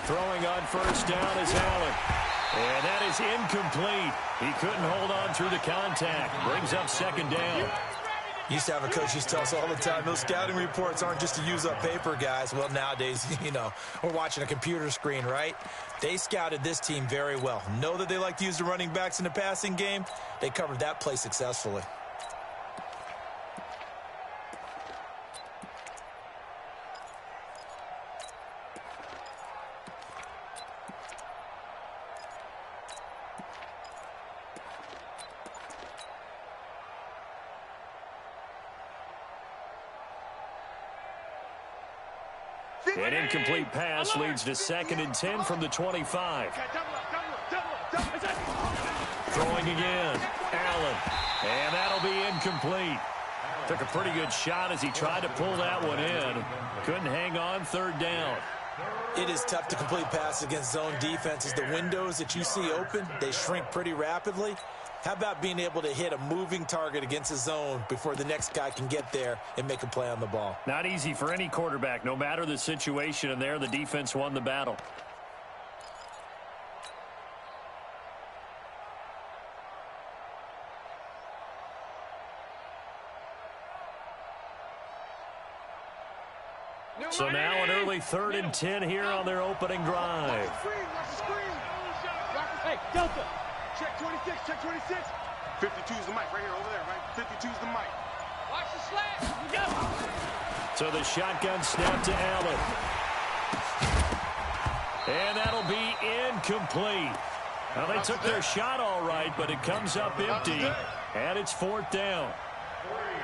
Throwing on first down is Allen. And that is incomplete. He couldn't hold on through the contact. Brings up second down. Used to have a coach used to tell us all the time, those scouting reports aren't just to use up paper, guys. Well, nowadays, you know, we're watching a computer screen, right? They scouted this team very well. Know that they like to use the running backs in the passing game. They covered that play successfully. An incomplete pass leads to 2nd and 10 from the 25. Throwing again, Allen. And that'll be incomplete. Took a pretty good shot as he tried to pull that one in. Couldn't hang on, 3rd down. It is tough to complete passes against zone defenses. The windows that you see open, they shrink pretty rapidly. How about being able to hit a moving target against a zone before the next guy can get there and make a play on the ball? Not easy for any quarterback, no matter the situation, and there the defense won the battle. So now an early 3rd and 10 here on their opening drive. Hey, Delta. Check 26, check 26. 52 is the mic right here, over there, right? 52 is the mic. Watch the slant. Go. So the shotgun snap to Allen. And that'll be incomplete. Now they took their shot all right, but it comes up empty, and it's 4th down.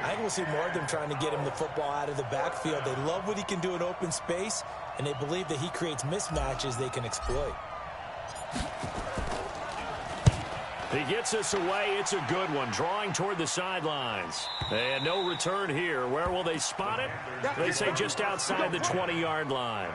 I think we'll see more of them trying to get him the football out of the backfield. They love what he can do in open space, and they believe that he creates mismatches they can exploit. He gets us away. It's a good one. Drawing toward the sidelines. And no return here. Where will they spot it? They say just outside the 20-yard line.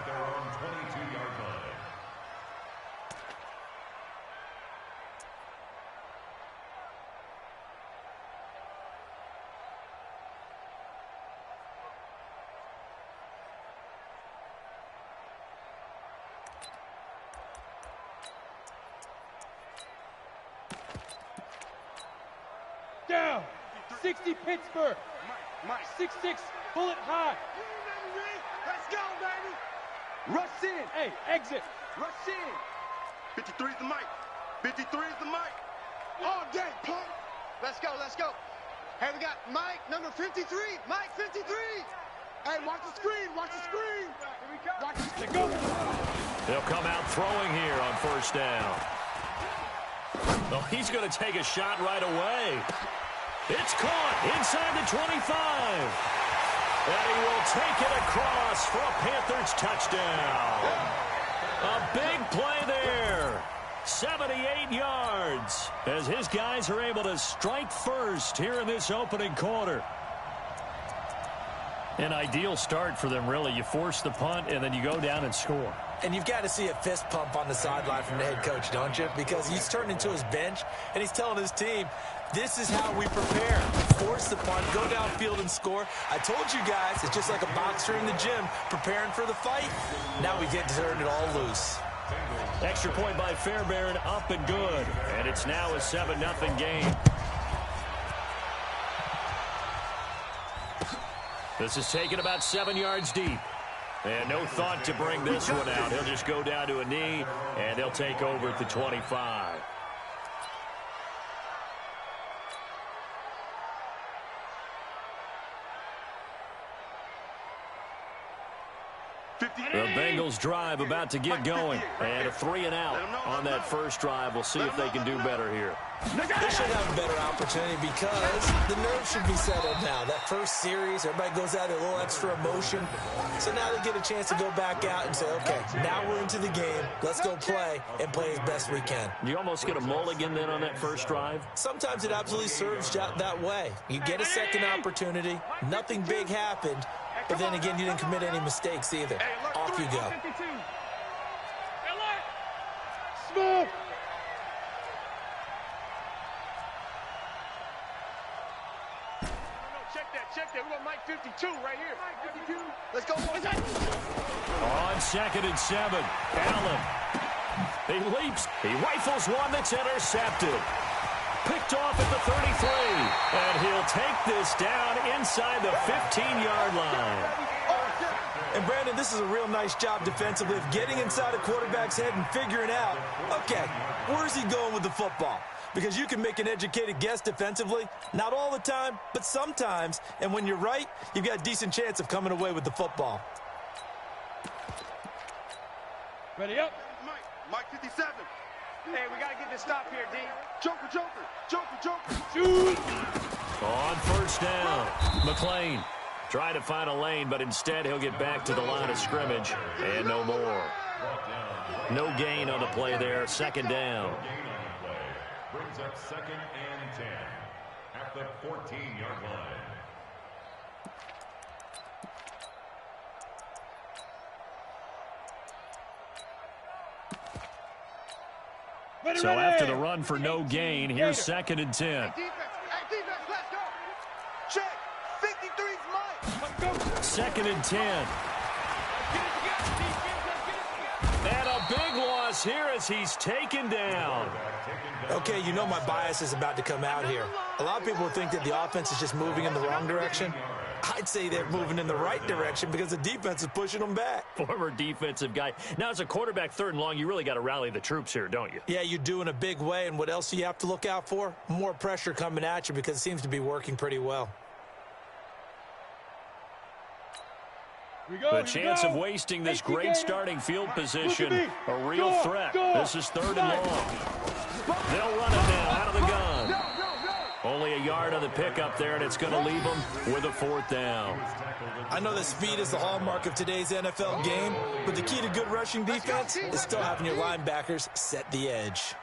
Down. 60 Pittsburgh. 6-6 bullet high. Let's go, baby. Rush in. Hey, exit. Rush in. 53 is the mic. 53 is the mic. All day, punk. Let's go, let's go. Hey, we got Mike, number 53. Mike, 53. Hey, watch the screen. Watch the screen. Here we go. Watch the screen. Go. They'll come out throwing here on 1st down. Well, he's going to take a shot right away. It's caught inside the 25. And he will take it across for a Panthers touchdown. A big play there. 78 yards as his guys are able to strike first here in this opening quarter. An ideal start for them, really. You force the punt, and then you go down and score. And you've got to see a fist pump on the sideline from the head coach, don't you? Because he's turned into his bench, and he's telling his team, this is how we prepare. Force the punt, go downfield and score. I told you guys, it's just like a boxer in the gym preparing for the fight. Now we get to turn it all loose. Extra point by Fairbairn, up and good. And it's now a 7-0 game. This is taken about 7 yards deep. And no thought to bring this one out. He'll just go down to a knee, and they'll take over at the 25. The Bengals drive about to get going. And a 3-and-out on that first drive. We'll see if they can do better here. They should have a better opportunity because the nerves should be settled now. That first series, everybody goes out with a little extra emotion. So now they get a chance to go back out and say, okay, now we're into the game. Let's go play and play as best we can. You almost get a mulligan then on that first drive? Sometimes it absolutely serves that way. You get a second opportunity. Nothing big happened. But then again, you didn't commit any mistakes either. Off you go. Smooth. Check Check that. We got Mike 52 right here. Mike 52. Let's go. On 2nd and 7, Allen. He leaps. He rifles one that's intercepted. Picked off at the 33. And he'll take this down inside the 15-yard line. And, Brandon, this is a real nice job defensively of getting inside a quarterback's head and figuring out, okay, where's he going with the football? Because you can make an educated guess defensively. Not all the time, but sometimes. And when you're right, you've got a decent chance of coming away with the football. Ready up. Mike 57. Hey, we got to get this stop here, D. Joker. Shoot. On 1st down, McLean trying to find a lane, but instead he'll get back to the line of scrimmage. And no more. No gain on the play there. 2nd down. Brings up 2nd and 10 at the 14-yard line. So after the run for no gain, here's 2nd and 10. Hey, defense, let's go. Check. 53's mine. 2nd and 10. And a big loss here as he's taken down. Okay, you know my bias is about to come out here. A lot of people think that the offense is just moving in the wrong direction. I'd say they're moving in the right direction because the defense is pushing them back. Former defensive guy. Now, as a quarterback 3rd and long, you really got to rally the troops here, don't you? Yeah, you do in a big way. And what else do you have to look out for? More pressure coming at you because it seems to be working pretty well. The chance of wasting this great starting field position, a real threat. This is 3rd and long. They'll run it now out of the gun. Only a yard on the pickup there, and it's going to leave them with a 4th down. I know that speed is the hallmark of today's NFL game, but the key to good rushing defense is still having your linebackers set the edge.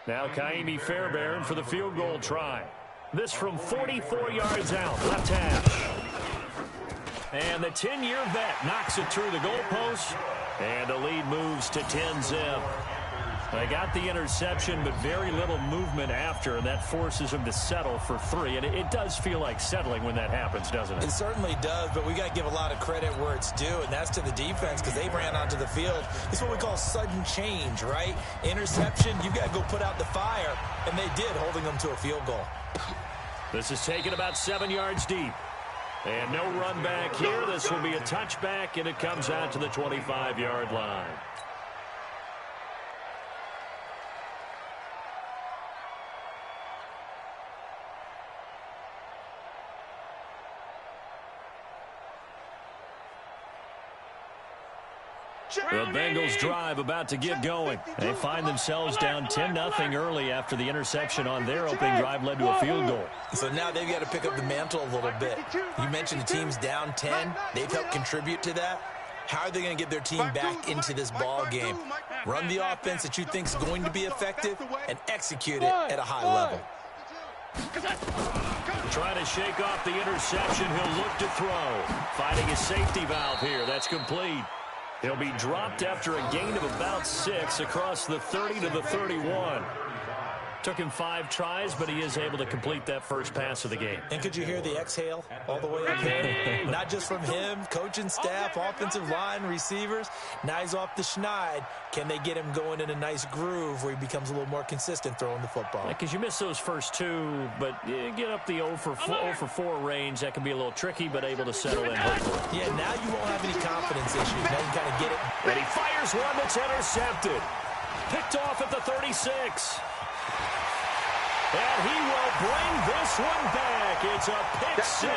Now Kaimi Fairbairn for the field goal try. This from 44 yards out, left hash. And the 10-year vet knocks it through the goalpost, and the lead moves to 10-zip. They got the interception, but very little movement after, and that forces them to settle for 3. And it does feel like settling when that happens, doesn't it? It certainly does, but we got to give a lot of credit where it's due, and that's to the defense because they ran onto the field. It's what we call sudden change, right? Interception, you got to go put out the fire, and they did, holding them to a field goal. This is taken about 7 yards deep. And no run back here. This will be a touchback, and it comes out to the 25-yard line. The Bengals drive about to get going. They find themselves down 10-0 early after the interception on their opening drive led to a field goal. So now they've got to pick up the mantle a little bit. You mentioned the team's down 10. They've helped contribute to that. How are they going to get their team back into this ball game? Run the offense that you think is going to be effective and execute it at a high level. Trying to shake off the interception. He'll look to throw. Finding his safety valve here. That's complete. He'll be dropped after a gain of about 6 across the 30 to the 31. Took him 5 tries, but he is able to complete that first pass of the game. And could you hear the exhale all the way up there? Not just from him, coaching staff, offensive line, receivers. Now he's off the schneid. Can they get him going in a nice groove where he becomes a little more consistent throwing the football? Because you miss those first 2, but you get up the 0 for 4 range. That can be a little tricky, but able to settle in hopefully. Yeah, now you won't have any confidence issues. Now you kind of get it. And he fires one that's intercepted. Picked off at the 36. And he will bring this one back. It's a pick 6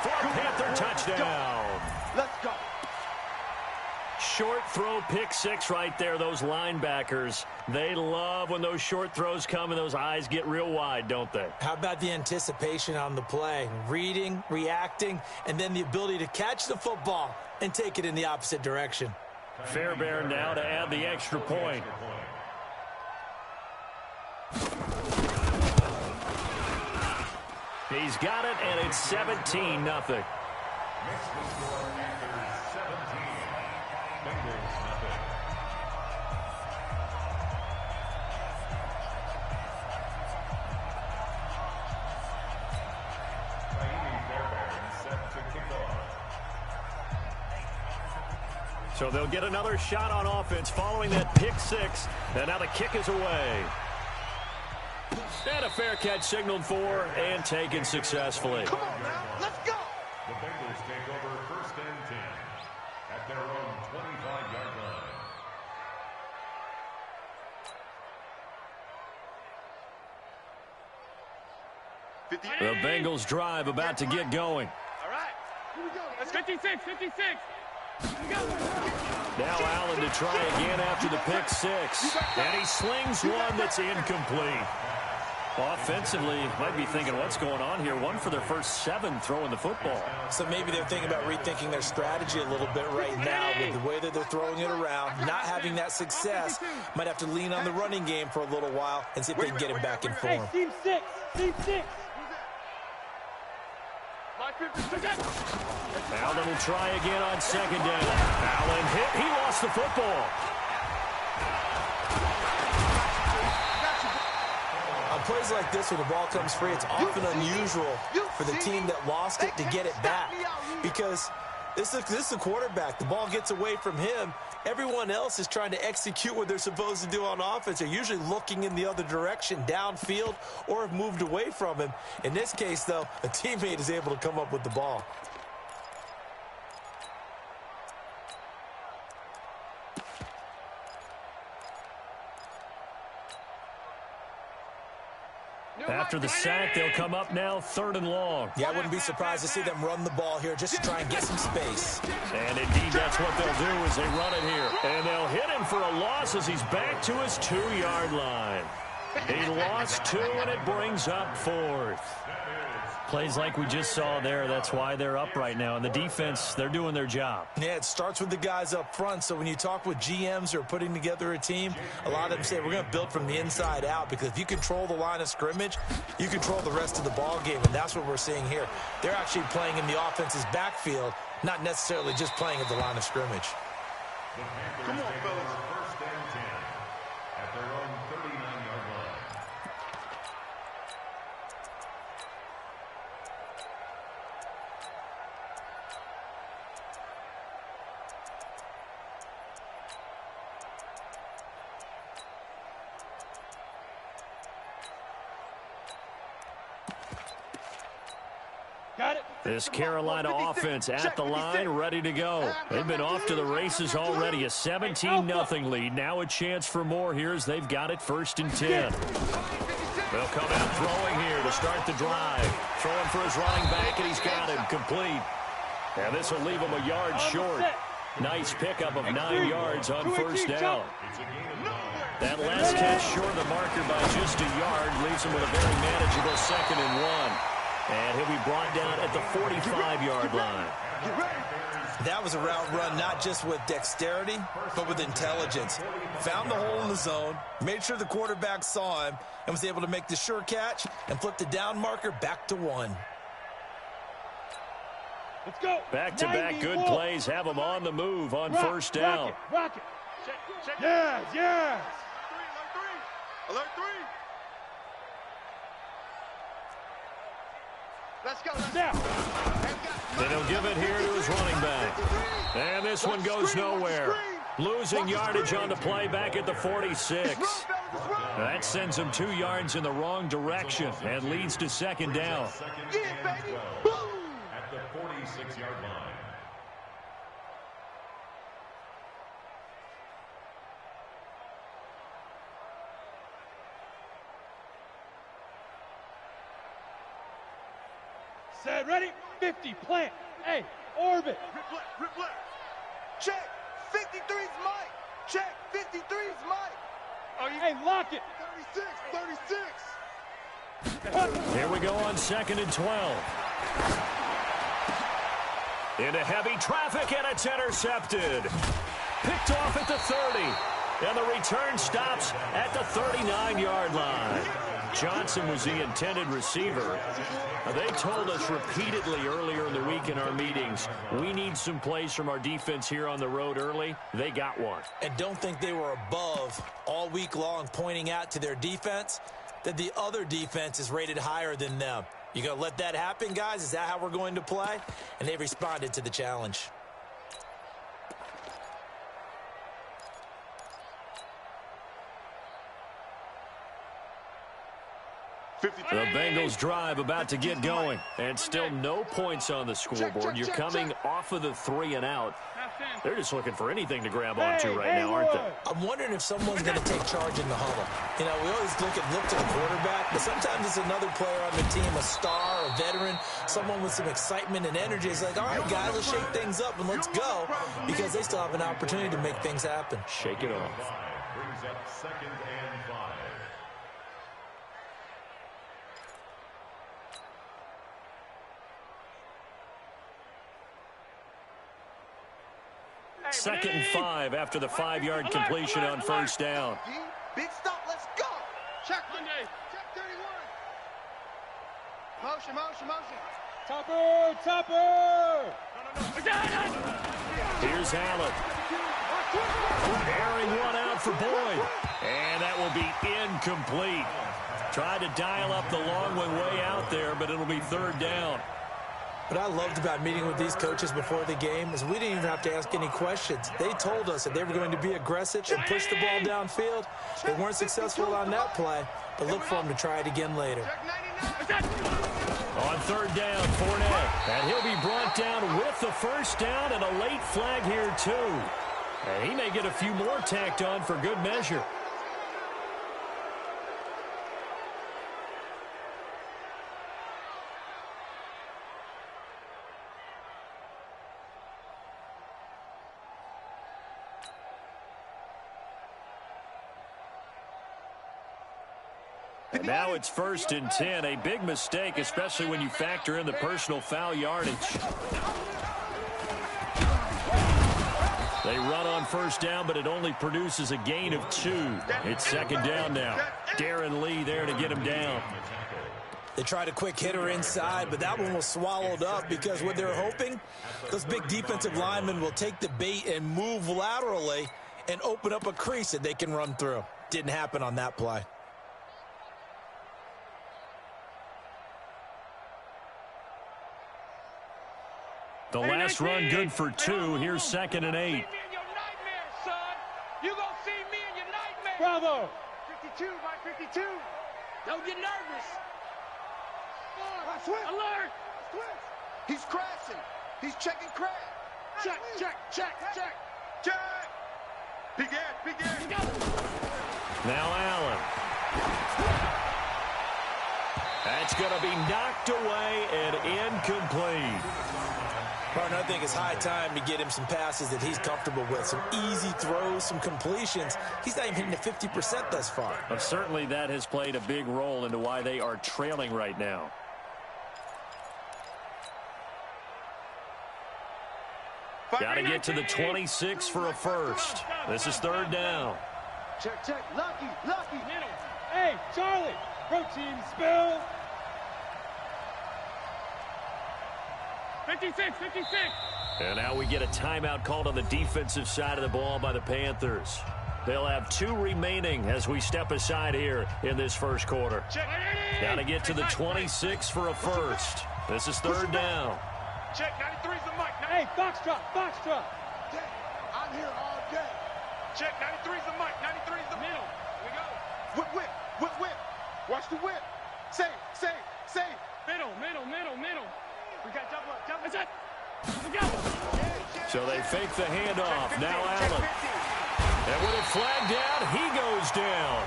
for a Panther touchdown. Let's go. Short throw pick 6 right there. Those linebackers, they love when those short throws come and those eyes get real wide, don't they? How about the anticipation on the play? Reading, reacting, and then the ability to catch the football and take it in the opposite direction. Fairbairn now to add the extra point. He's got it, and it's 17-0. So they'll get another shot on offense following that pick six. And now the kick is away. And a fair catch signaled for and taken successfully. Come on now, let's go. The Bengals take over 1st and 10 at their own 25-yard line. The Bengals drive about to get going. All right, here we go. That's 56, 56. Now Allen to try again after the pick six. And he slings one that's incomplete. Offensively, might be thinking, what's going on here? One for their first 7 throwing the football. So maybe they're thinking about rethinking their strategy a little bit right now with the way that they're throwing it around. Not having that success, might have to lean on the running game for a little while and see if they can get him back in form. Hey, team 6, team 6. Allen will try again on 2nd down. Allen hit. He lost the football. On plays like this where the ball comes free, it's often unusual for the team that lost it to get it back. Because this is a quarterback. The ball gets away from him. Everyone else is trying to execute what they're supposed to do on offense. They're usually looking in the other direction, downfield, or have moved away from him. In this case, though, a teammate is able to come up with the ball. After the sack, they'll come up now 3rd and long. Yeah, I wouldn't be surprised to see them run the ball here just to try and get some space. And indeed, that's what they'll do as they run it here. And they'll hit him for a loss as he's back to his 2-yard line. He lost 2, and it brings up 4th. Plays like we just saw there, that's why they're up right now. And the defense, they're doing their job. Yeah, it starts with the guys up front. So when you talk with GMs who are putting together a team, a lot of them say we're going to build from the inside out, because if you control the line of scrimmage, you control the rest of the ball game, and that's what we're seeing here. They're actually playing in the offense's backfield, not necessarily just playing at the line of scrimmage. Come on, fellas. 1st and 10 at their own 39-yard line. Got it. This Carolina offense at the line, ready to go. They've been off to the races already. A 17-0 lead. Now a chance for more here as they've got it 1st and 10. They'll come out throwing here to start the drive. Throwing for his running back, and he's got him complete. And this will leave him a yard short. Nice pickup of 9 yards on 1st down. That last catch short of the marker by just a yard leaves him with a very manageable 2nd and 1. And he'll be brought down at the 45-yard line. That was a route run not just with dexterity, but with intelligence. Found the hole in the zone, made sure the quarterback saw him, and was able to make the sure catch and flip the down marker back to 1. Let's go. Back-to-back good plays have them on the move on 1st down. Rock it. Yes, yes. Alert 3. Let's go. Now. And he'll give it here to his running back. And this one goes nowhere. Losing yardage on the play back at the 46. That sends him 2 yards in the wrong direction and leads to 2nd down. Yeah, baby. Boom. At the 46-yard line. Set, ready, 50, plant. Hey, orbit. Rip left. Check. 53's Mike. Check. 53's Mike. Oh, hey, lock it. 36. Here we go on 2nd and 12. Into heavy traffic, and it's intercepted. Picked off at the 30. And the return stops at the 39-yard line. Johnson was the intended receiver. They told us repeatedly earlier in the week in our meetings, we need some plays from our defense here on the road early. They got one. And don't think they were above all week long pointing out to their defense that the other defense is rated higher than them. You going to let that happen, guys? Is that how we're going to play? And they responded to the challenge. The Bengals drive about to get going, and still no points on the scoreboard. You're coming off of the 3 and out. They're just looking for anything to grab onto right now, aren't they? I'm wondering if someone's going to take charge in the huddle. You know, we always look to the quarterback, but sometimes it's another player on the team, a star, a veteran, someone with some excitement and energy. It's like, all right, guys, let's shake things up and let's go, because they still have an opportunity to make things happen. Shake it off. Brings up 2nd and 5. Second and 5 after the 5-yard completion on first down. Big stop, let's go. Check Monday. Check 31. Motion. Topper. Here's Allen. Airing one out for Boyd. And that will be incomplete. Tried to dial up the long one way out there, but it'll be 3rd down. What I loved about meeting with these coaches before the game is we didn't even have to ask any questions. They told us that they were going to be aggressive and push the ball downfield. They weren't successful on that play, but look for them to try it again later. On 3rd down, Fournette. And he'll be brought down with the first down and a late flag here, too. And he may get a few more tacked on for good measure. And now it's 1st and 10. A big mistake, especially when you factor in the personal foul yardage. They run on first down, but it only produces a gain of 2. It's 2nd down now. Darren Lee there to get him down. They tried a quick hitter inside, but that one was swallowed up because what they're hoping, those big defensive linemen will take the bait and move laterally and open up a crease that they can run through. Didn't happen on that play. The last run good for 2. Here's 2nd and 8. You gonna see me in your nightmare. Bravo. 52 by 52. Don't get nervous. Alert. He's crashing. He's checking crash. Check. Begin. Now Allen. That's going to be knocked away and incomplete. Partner, I think it's high time to get him some passes that he's comfortable with. Some easy throws, some completions. He's not even hitting the 50% thus far. But certainly that has played a big role into why they are trailing right now. Got to get to the 26 for a first. This is 3rd down. Check. Lucky. Middle. Hey, Charlie. Protein spill. 56. And now we get a timeout called on the defensive side of the ball by the Panthers. They'll have 2 remaining as we step aside here in this first quarter. Got to get to the 26 for a first. This is 3rd down. Check. 93's the mic. Hey, Foxtrot. I'm here all day. Check. 93's the mic. 93's the middle. Here we go. Whip. Watch the whip. Say. Middle. We got double up. That's it. We go. So they fake the handoff. Now Allen. And with it flagged down, he goes down.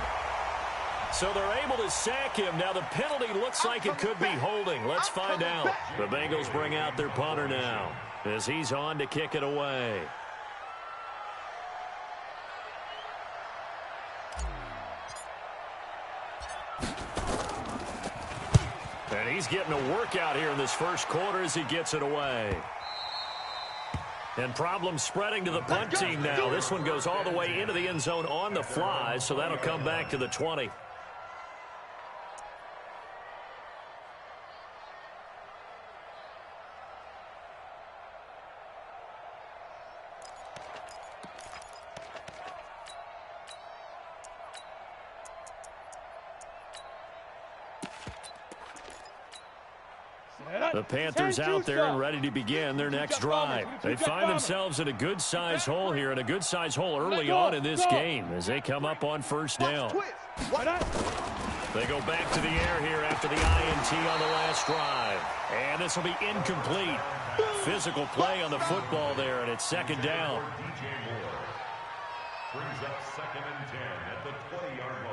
So they're able to sack him. Now the penalty looks like it could be holding. Let's find out. The Bengals bring out their punter now as he's on to kick it away. And he's getting a workout here in this first quarter as he gets it away. And problems spreading to the punt team now. This one goes all the way into the end zone on the fly, so that'll come back to the 20. The Panthers out there and ready to begin their next drive. They find themselves in a good-sized hole here, and a good-sized hole early on in this game as they come up on first down. They go back to the air here after the INT on the last drive. And this will be incomplete. Physical play on the football there, and it's second down. Brings up second and 10 at the 20-yard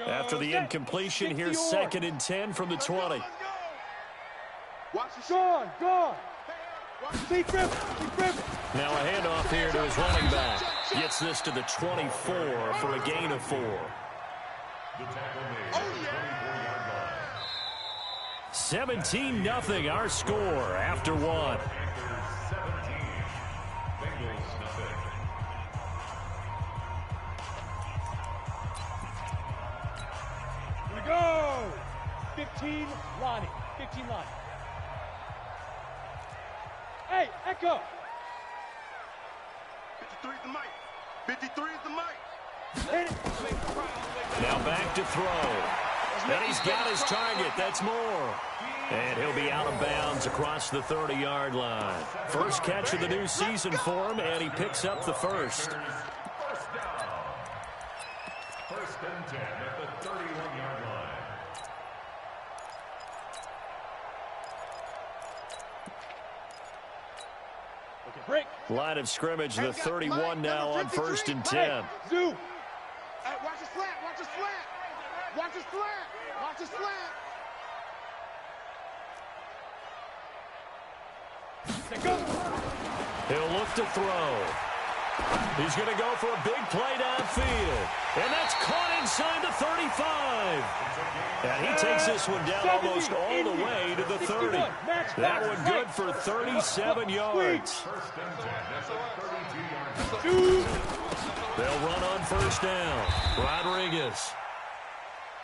line. After the incompletion, here's second and 10 from the 20. Gone. Keep grip. Now a handoff here to his running back. Gets this to the 24 for a gain of 4. The tackle made at the 24-yard line. 17-0 our score after 1. After 17, Bengals nothing. Here we go. 15, Lonnie. 15, Lonnie. Hey, Echo. 53 is the mic. 53 is the mic. Hit it. Now back to throw. And he's got his target. That's more. And he'll be out of bounds across the 30-yard line. First catch of the new season for him, and he picks up the first. First down. First and 10 at the 31-yard line. Break. Line of scrimmage, the 31 now on first and 10. Zoo. Hey, watch the slant. Watch the slant. Watch the slant. Watch the slant. He'll look to throw. He's going to go for a big play downfield. And that's caught inside the 35. And he takes this one down almost all the way to the 30. That one good for 37 yards. First and 10 at the 32-yard line. They'll run on first down. Rodriguez.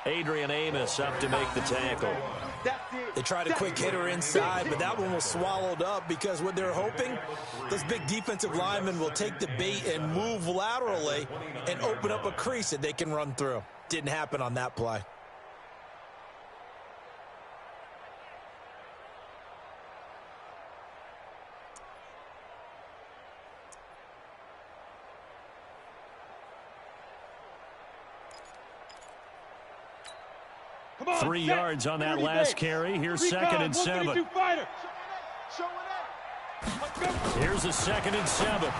Adrian Amos up to make the tackle. They tried a quick hitter inside, but that one was swallowed up because what they're hoping, those big defensive linemen will take the bait and move laterally and open up a crease that they can run through. Didn't happen on that play. On, 3 yards on that last carry. Here's second and 7. Here's a second and 7.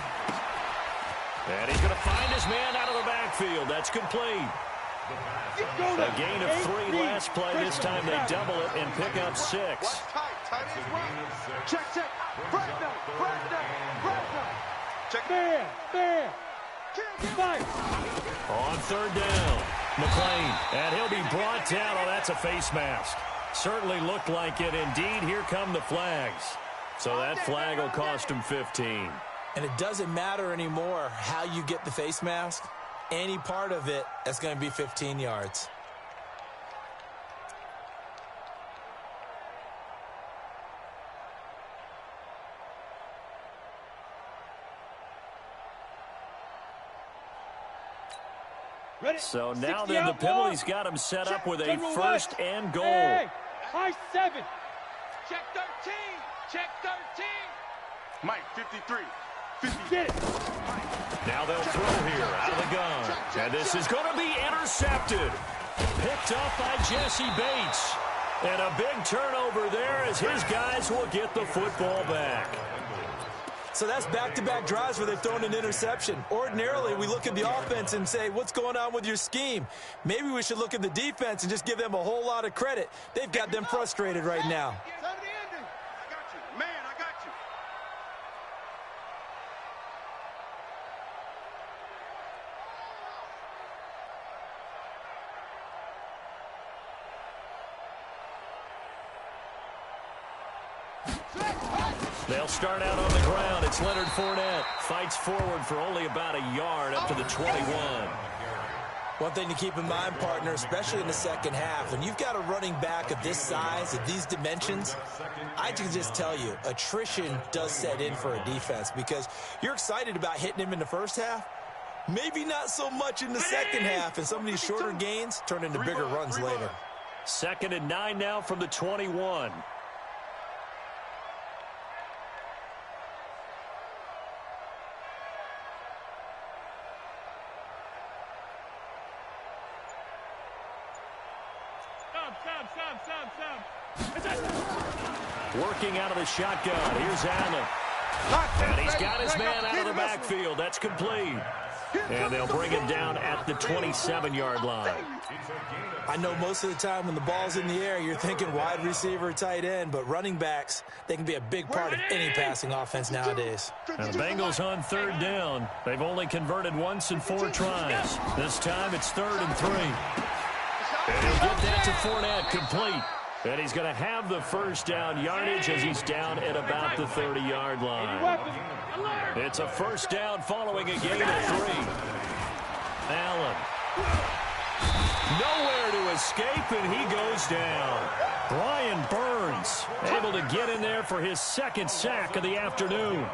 And he's going to find his man out of the backfield. That's complete. A gain of 3 last play. This time they double it and pick up 6. Check. Check. Man. On third down, McLean, and he'll be brought down. Oh, that's a face mask. Certainly looked like it. Indeed, here come the flags. So that flag will cost him 15. And it doesn't matter anymore how you get the face mask. Any part of it, that's going to be 15 yards. So now then the penalty's got him set up with a first and goal. Hey, high 7. Check 13. Check 13. Mike, 53. 50. Get it. Now they'll throw here out of the gun. And this is going to be intercepted. Picked up by Jesse Bates. And a big turnover there as his guys will get the football back. So that's back-to-back drives where they've thrown an interception. Ordinarily, we look at the offense and say, what's going on with your scheme? Maybe we should look at the defense and just give them a whole lot of credit. They've got them frustrated right now. I got you. Man, I got you. They'll start out on the ground. It's Leonard Fournette. Fights forward for only about a yard up to the 21. One thing to keep in mind, partner, especially in the second half, when you've got a running back of this size, of these dimensions, I can just tell you, attrition does set in for a defense because you're excited about hitting him in the first half. Maybe not so much in the second half, and some of these shorter gains turn into bigger runs later. 2nd and 9 now from the 21. Working out of the shotgun. Here's Allen. And he's got his man out of the backfield. That's complete. And they'll bring him down at the 27-yard line. I know most of the time when the ball's in the air, you're thinking wide receiver, tight end, but running backs, they can be a big part of any passing offense nowadays. And the Bengals on third down. They've only converted once in 4 tries. This time it's 3rd and 3. And he'll get that to Fournette, complete. And he's going to have the first down yardage as he's down at about the 30-yard line. It's a first down following a gain of 3. Allen. Nowhere to escape, and he goes down. Brian Burns able to get in there for his 2nd sack of the afternoon.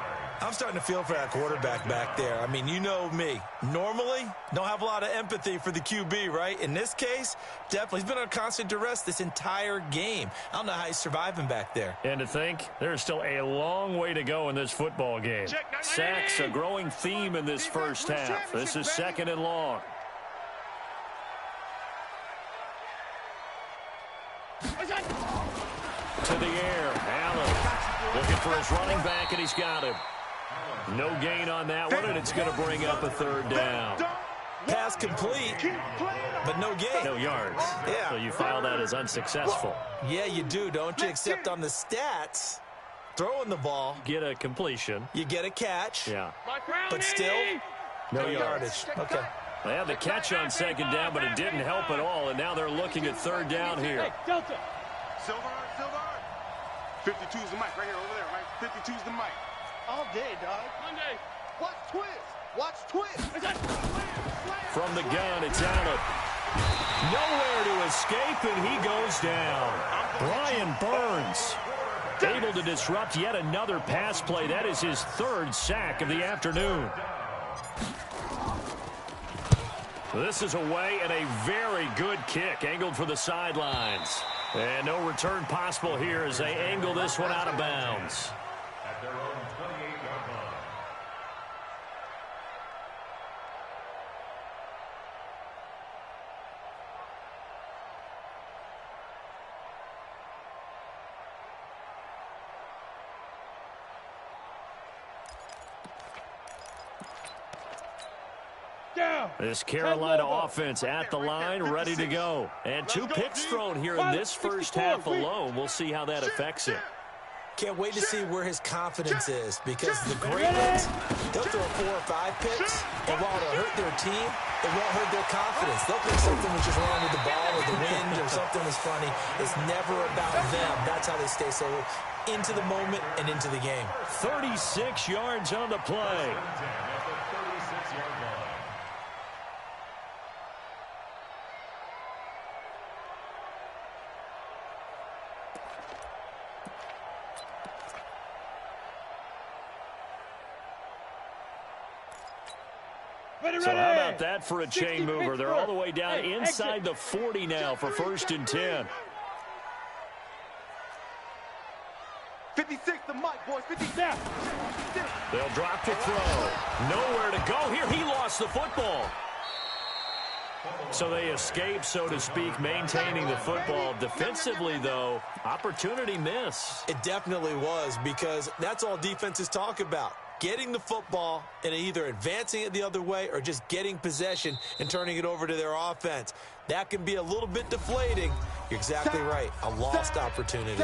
I'm starting to feel for that quarterback back there. I mean, you know me. Normally, don't have a lot of empathy for the QB, right? In this case, definitely. He's been on constant duress this entire game. I don't know how he's surviving back there. And to think, there's still a long way to go in this football game. Sacks, a growing theme in this first half. This is 2nd and long. To the air, Allen looking for his running back, and he's got him. No gain on that one, and it's going to bring up a 3rd down. Pass complete, but no gain. No yards. Yeah. So you file that as unsuccessful. Yeah, you do, don't you? Except on the stats, throwing the ball, Get a completion. you get a catch, Yeah. but still, no yardage. Okay. They had the catch on 2nd down, but it didn't help at all, and now they're looking at 3rd down here. Hey, Delta. Silver. 52 is the mic right here, over there, right? 52 is the mic. All day, dog. Monday. Watch twist. From the gun, it's Allen. Nowhere to escape, and he goes down. Brian Burns able to disrupt yet another pass play. That is his 3rd sack of the afternoon. This is away, and a very good kick angled for the sidelines. And no return possible here as they angle this one out of bounds. At their own 28-yard line. Down. This Carolina offense at the line, ready to go. And 2 picks thrown here in this first half alone. We'll see how that affects it. Can't wait to see where his confidence is, because the great ones, they'll throw 4 or 5 picks, and while it'll hurt their team, it won't hurt their confidence. They'll think something was just wrong with the ball or the wind or something was funny. It's never about them. That's how they stay so into the moment and into the game. 36 yards on the play. At the 36-yard line. So how about that for a chain mover? They're all the way down inside the 40 now for 1st and 10. 56 the mic, boys. 56. They'll drop to throw. Nowhere to go here. He lost the football. So they escape, so to speak, maintaining the football. Defensively, though, opportunity miss. It definitely was, because that's all defenses talk about. Getting the football and either advancing it the other way or just getting possession and turning it over to their offense. That can be a little bit deflating. You're exactly right. A lost opportunity.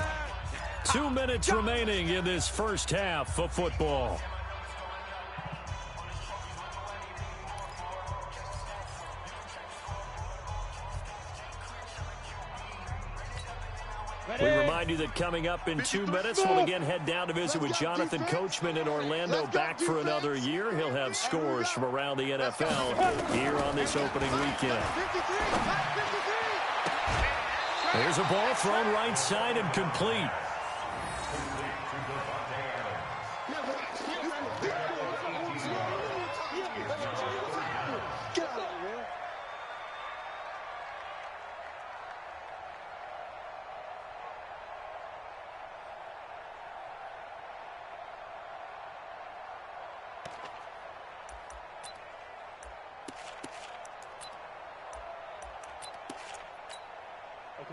2 minutes remaining in this first half of football. We remind you that coming up in 2 minutes, we'll again head down to visit with Jonathan Coachman in Orlando, back for another year. He'll have scores from around the NFL here on this opening weekend. There's a ball thrown right side and complete.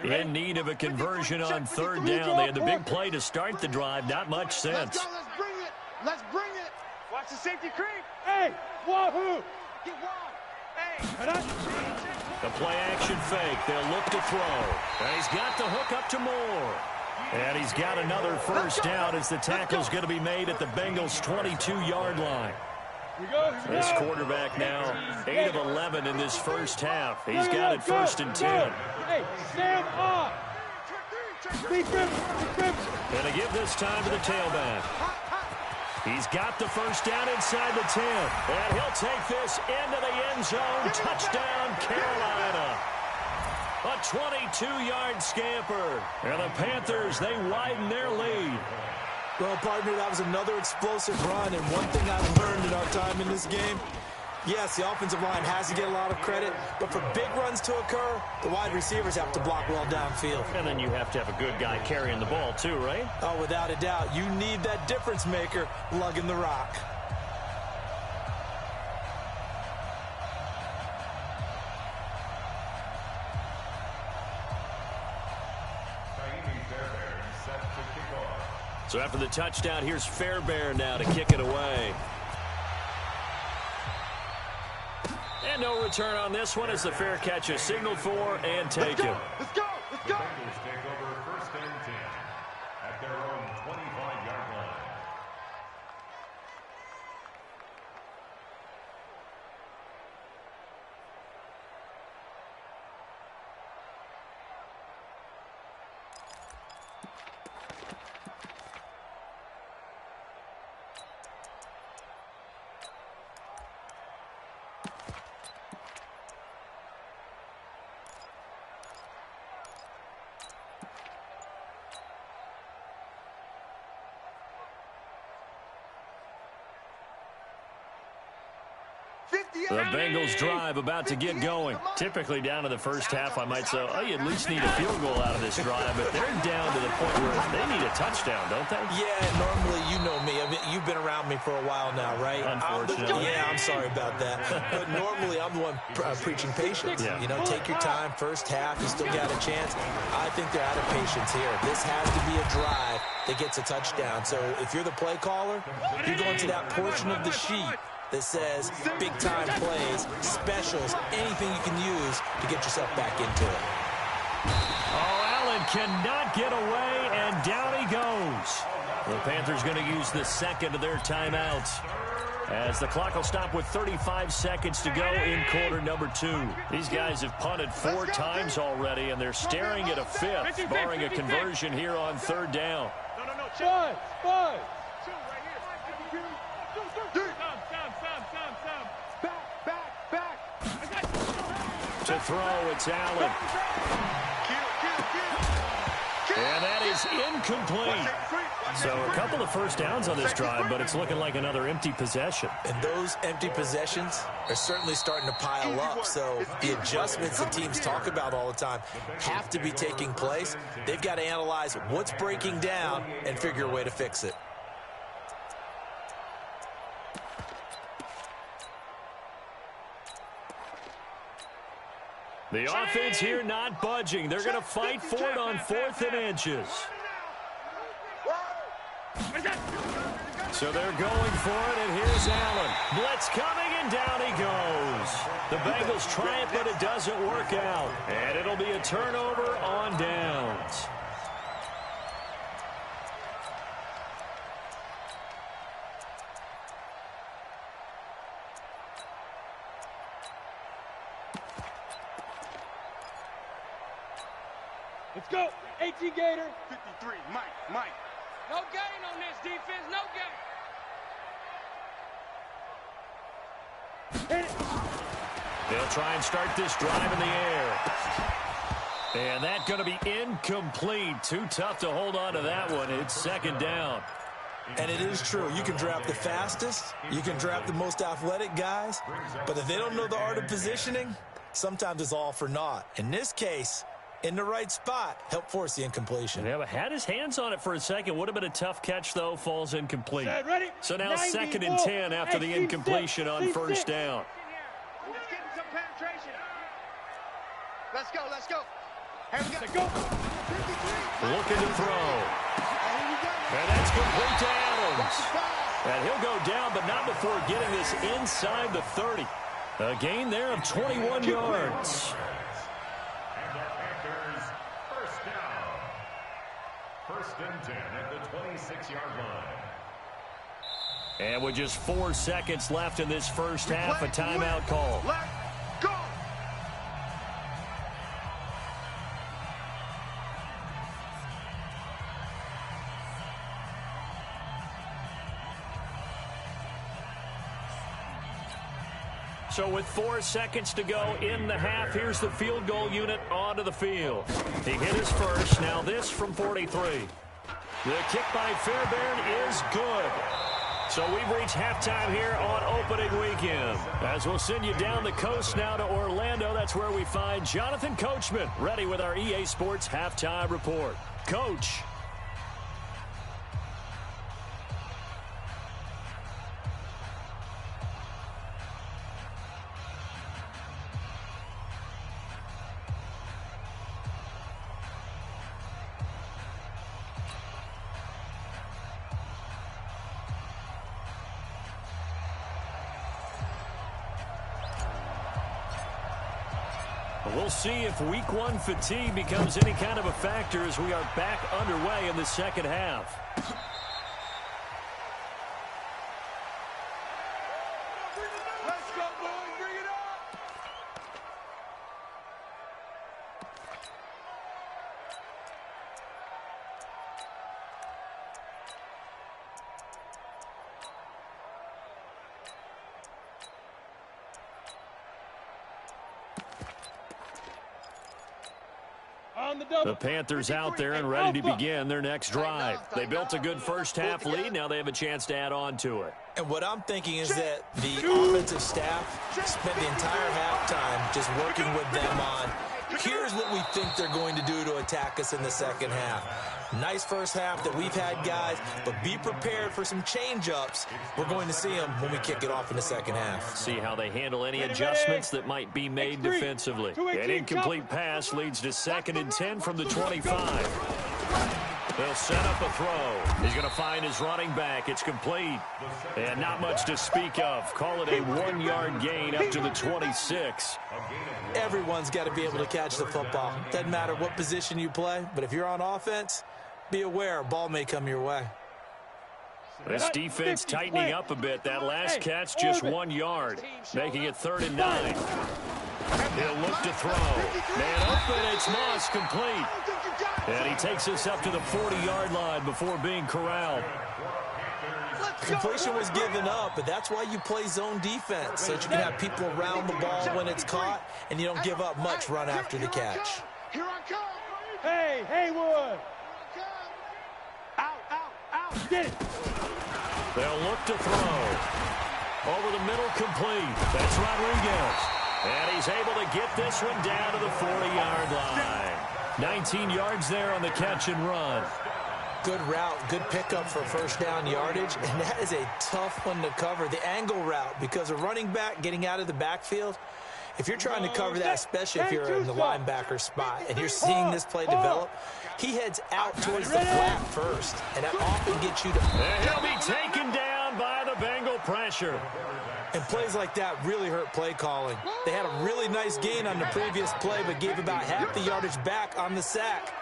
In need of a conversion on third down. They had the big play to start the drive. Not much sense. Let's go. Let's bring it. Let's bring it. Watch the safety creep. Hey, Wahoo. Get one. Hey. The play action fake. They'll look to throw. And he's got the hook up to Moore. And he's got another first down as the tackle's going to be made at the Bengals' 22-yard line. This quarterback now 8 of 11 in this first half. He's got it 1st and 10. Hey, stand up. Going to give this time to the tailback. He's got the first down inside the 10. And he'll take this into the end zone. Touchdown, Carolina. A 22-yard scamper. And the Panthers, they widen their lead. Well, partner, that was another explosive run, and one thing I've learned in our time in this game, yes, the offensive line has to get a lot of credit, but for big runs to occur, the wide receivers have to block well downfield. And then you have to have a good guy carrying the ball too, right? Oh, without a doubt. You need that difference maker lugging the rock. So after the touchdown, here's Fairbairn now to kick it away. And no return on this one as the fair catch is signaled for and taken. Let's go. Let's go. The Bengals take over 1st and 10 at their own 25-yard line. The Bengals drive about to get going. Typically down to the first half, I might say, oh, you at least need a field goal out of this drive, but they're down to the point where they need a touchdown, don't they? Yeah, normally, you know me. I mean, you've been around me for a while now, right? Unfortunately. I'm sorry about that. But normally, I'm the one preaching patience. Yeah. You know, take your time. First half, you still got a chance. I think they're out of patience here. This has to be a drive that gets a touchdown. So if you're the play caller, you're going to that portion of the sheet that says big-time plays, specials, anything you can use to get yourself back into it. Oh, Allen cannot get away, and down he goes. The Panthers going to use the second of their timeouts as the clock will stop with 35 seconds to go in quarter number 2. These guys have punted 4 times already, and they're staring at a 5th, barring a conversion here on 3rd down. Five. To throw, it's Allen. And that is incomplete. So a couple of first downs on this drive, but it's looking like another empty possession. And those empty possessions are certainly starting to pile up. So the adjustments that teams talk about all the time have to be taking place. They've got to analyze what's breaking down and figure a way to fix it. The offense here not budging. They're going to fight for it on 4th and inches. So they're going for it, and here's Allen. Blitz coming, and down he goes. The Bengals try it, but it doesn't work out. And it'll be a turnover on downs. Let's go. 18 Gator. 53. Mike. No gain on this defense. No gain. Hit it. They'll try and start this drive in the air. And that's going to be incomplete. Too tough to hold on to that one. It's 2nd down. And it is true. You can draft the fastest. You can draft the most athletic guys. But if they don't know the art of positioning, sometimes it's all for naught. In this case, in the right spot, help force the incompletion. Yeah, but had his hands on it for a second. Would have been a tough catch, though. Falls incomplete. Ready? So now 2nd and 10 after the incompletion on first down. Let's get some penetration. Let's go. Go. Looking to throw. And that's complete to Adams. And he'll go down, but not before getting this inside the 30. A gain there of 21 yards. And the Panthers first down. First and 10 at the 26-yard line. And with just 4 seconds left in this first half, a timeout call. Let's go. So with 4 seconds to go in the half, here's the field goal unit onto the field. He hit his first. Now this from 43. The kick by Fairbairn is good. So we've reached halftime here on opening weekend. As we'll send you down the coast now to Orlando, that's where we find Jonathan Coachman ready with our EA Sports halftime report. Coach. We'll see if week 1 fatigue becomes any kind of a factor as we are back underway in the second half. Let's go, boys. Bring it up. On the double. The Panthers out there and ready to begin their next drive. They built a good first half lead. Now they have a chance to add on to it. And what I'm thinking is that the offensive staff spent the entire halftime just working with them on, here's what we think they're going to do to attack us in the second half. Nice first half that we've had, guys, but be prepared for some change-ups. We're going to see them when we kick it off in the second half. See how they handle any adjustments that might be made defensively. An incomplete pass leads to 2nd and 10 from the 25. They'll set up a throw. He's going to find his running back. It's complete. And not much to speak of. Call it a 1-yard gain up to the 26. Everyone's got to be able to catch the football. Doesn't matter what position you play, but if you're on offense, be aware a ball may come your way. This defense tightening up a bit. That last catch just 1 yard, making it 3rd and 9. He'll look to throw. Man open, it's Moss, complete. And he takes us up to the 40-yard line before being corralled. Completion was given up, but that's why you play zone defense, so that you can have people around the ball when it's caught, and you don't give up much run after the catch. Here I come. Hey, Haywood. Out. Get it. They'll look to throw. Over the middle, complete. That's Rodriguez. And he's able to get this one down to the 40-yard line. 19 yards there on the catch and run. Good route, good pickup for first down yardage, and that is a tough one to cover. The angle route, because a running back getting out of the backfield, if you're trying to cover that, especially if you're in the linebacker spot, and you're seeing this play develop, he heads out towards the flat first, and that often gets you to... And he'll be taken down by the Bengal pressure. And plays like that really hurt play calling. They had a really nice gain on the previous play, but gave about half the yardage back on the sack.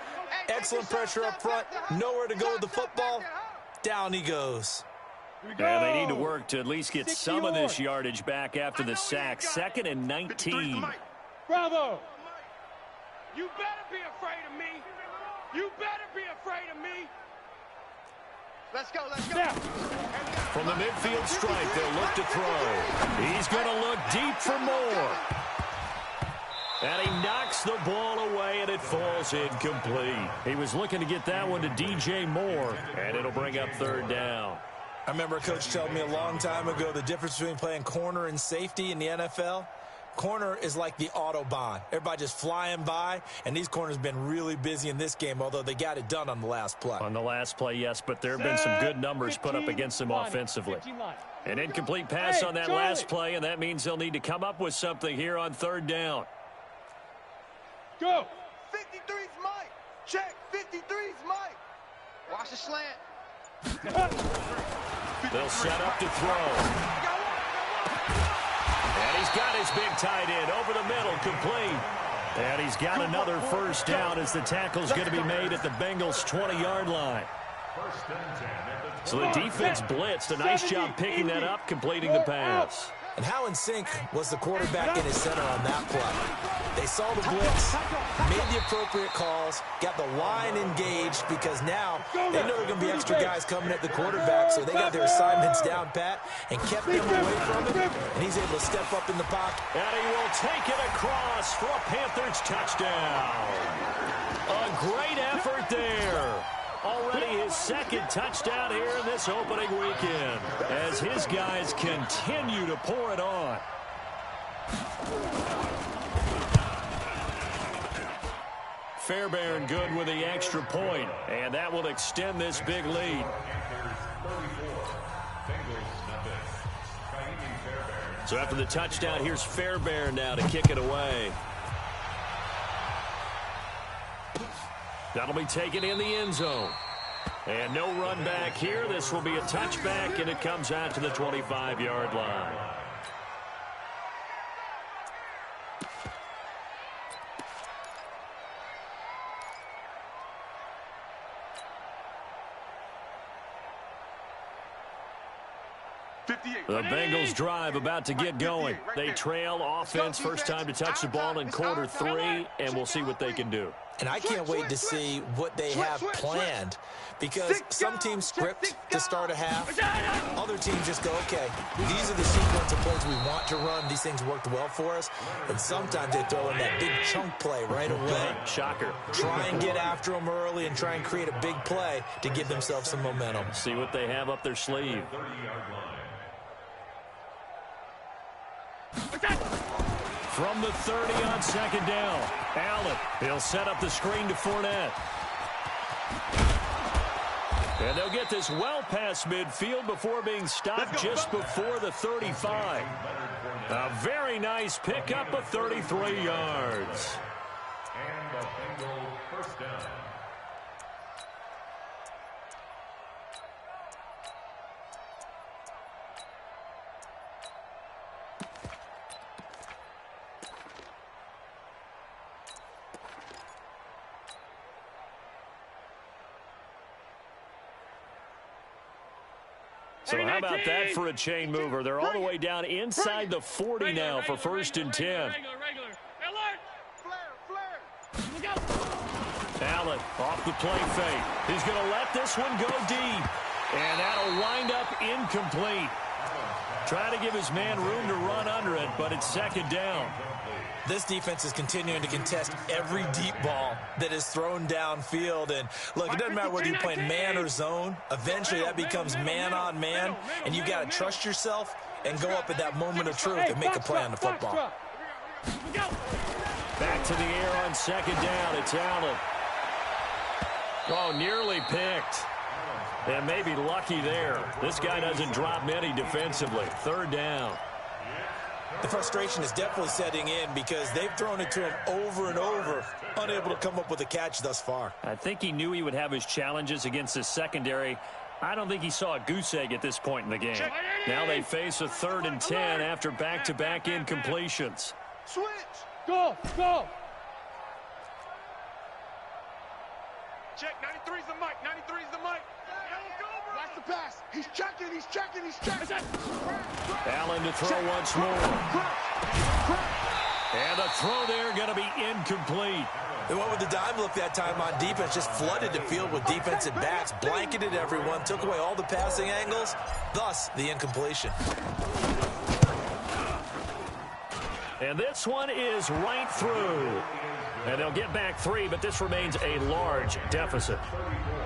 Excellent pressure up front, nowhere to go with the football. Down he goes. And they need to work to at least get some of this yardage back after the sack. 2nd and 19. Bravo. You better be afraid of me. You better be afraid of me. Let's go. Now. From the midfield stripe, they'll look to throw. He's going to look deep for more. And he knocks the ball away, and it falls incomplete. He was looking to get that one to DJ Moore, and it'll bring up 3rd down. I remember a coach telling me a long time ago the difference between playing corner and safety in the NFL. Corner is like the Autobahn. Everybody just flying by, and these corners have been really busy in this game, although they got it done on the last play. On the last play, yes, but there have been some good numbers put up against them offensively. An incomplete pass on that last play, and that means they'll need to come up with something here on 3rd down. Go. 53's Mike. Check, 53's Mike. Watch the slant. They'll set up to throw. And he's got his big tight end over the middle, complete. And he's got another first down as the tackle's going to be made at the Bengals' 20-yard line. So the defense blitzed. A nice job picking that up, completing the pass. And how in sync was the quarterback and his center on that play? They saw the blitz, made the appropriate calls, got the line engaged because now they know there are going to be extra guys coming at the quarterback, so they got their assignments down pat and kept them away from him, and he's able to step up in the pocket. And he will take it across for a Panthers touchdown. A great effort there. Already his second touchdown here in this opening weekend as his guys continue to pour it on. Fairbairn good with the extra point, and that will extend this big lead. So after the touchdown, here's Fairbairn now to kick it away. That'll be taken in the end zone. And no run back here. This will be a touchback, and it comes out to the 25-yard line. The Bengals drive about to get going. They trail offense first time to touch the ball in quarter 3, and we'll see what they can do. And I can't wait to see what they have planned because some teams script to start a half. Other teams just go, okay, these are the sequence of plays we want to run. These things worked well for us. And sometimes they throw in that big chunk play right away. Shocker. Try and get after them early and try and create a big play to give themselves some momentum. See what they have up their sleeve. From the 30 on second down, Allen, he'll set up the screen to Fournette. And they'll get this well past midfield before being stopped just before the 35. A very nice pickup of 33 yards. And the Bengal first down. So how about that for a chain mover? They're all the way down inside the 40 now for first and 10. Allen off the play fake. He's going to let this one go deep. And that'll wind up incomplete. Trying to give his man room to run under it, but it's second down. This defense is continuing to contest every deep ball that is thrown downfield. And, look, it doesn't matter whether you're playing man or zone. Eventually, that becomes man-on-man, and you got to trust yourself and go up at that moment of truth and make a play on the football. Back to the air on second down. It's Allen. Oh, nearly picked. And maybe lucky there. This guy doesn't drop many defensively. Third down. The frustration is definitely setting in because they've thrown it to him over and over, unable to come up with a catch thus far. I think he knew he would have his challenges against the secondary. I don't think he saw a goose egg at this point in the game. Now they face a 3rd and 10 after back-to-back incompletions. Switch. Go, go. Check, 93's the mic, 93's the mic. Watch the pass. He's checking, he's checking, he's checking. Allen to throw once more. And the throw there going to be incomplete. They went with the dime look that time on defense, just flooded the field with defensive backs, blanketed everyone, took away all the passing angles, thus the incompletion. And this one is right through. And they'll get back 3, but this remains a large deficit.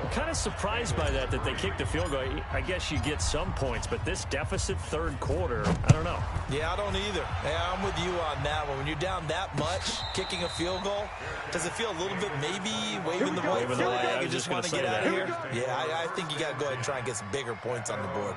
I'm kind of surprised by that they kicked the field goal. I guess you get some points, but this deficit third quarter, I don't know. Yeah, I don't either. Yeah, I'm with you on that one. When you're down that much, kicking a field goal, does it feel a little bit maybe waving the white flag? You just want to get out of here? Yeah, I think you got to go ahead and try and get some bigger points on the board.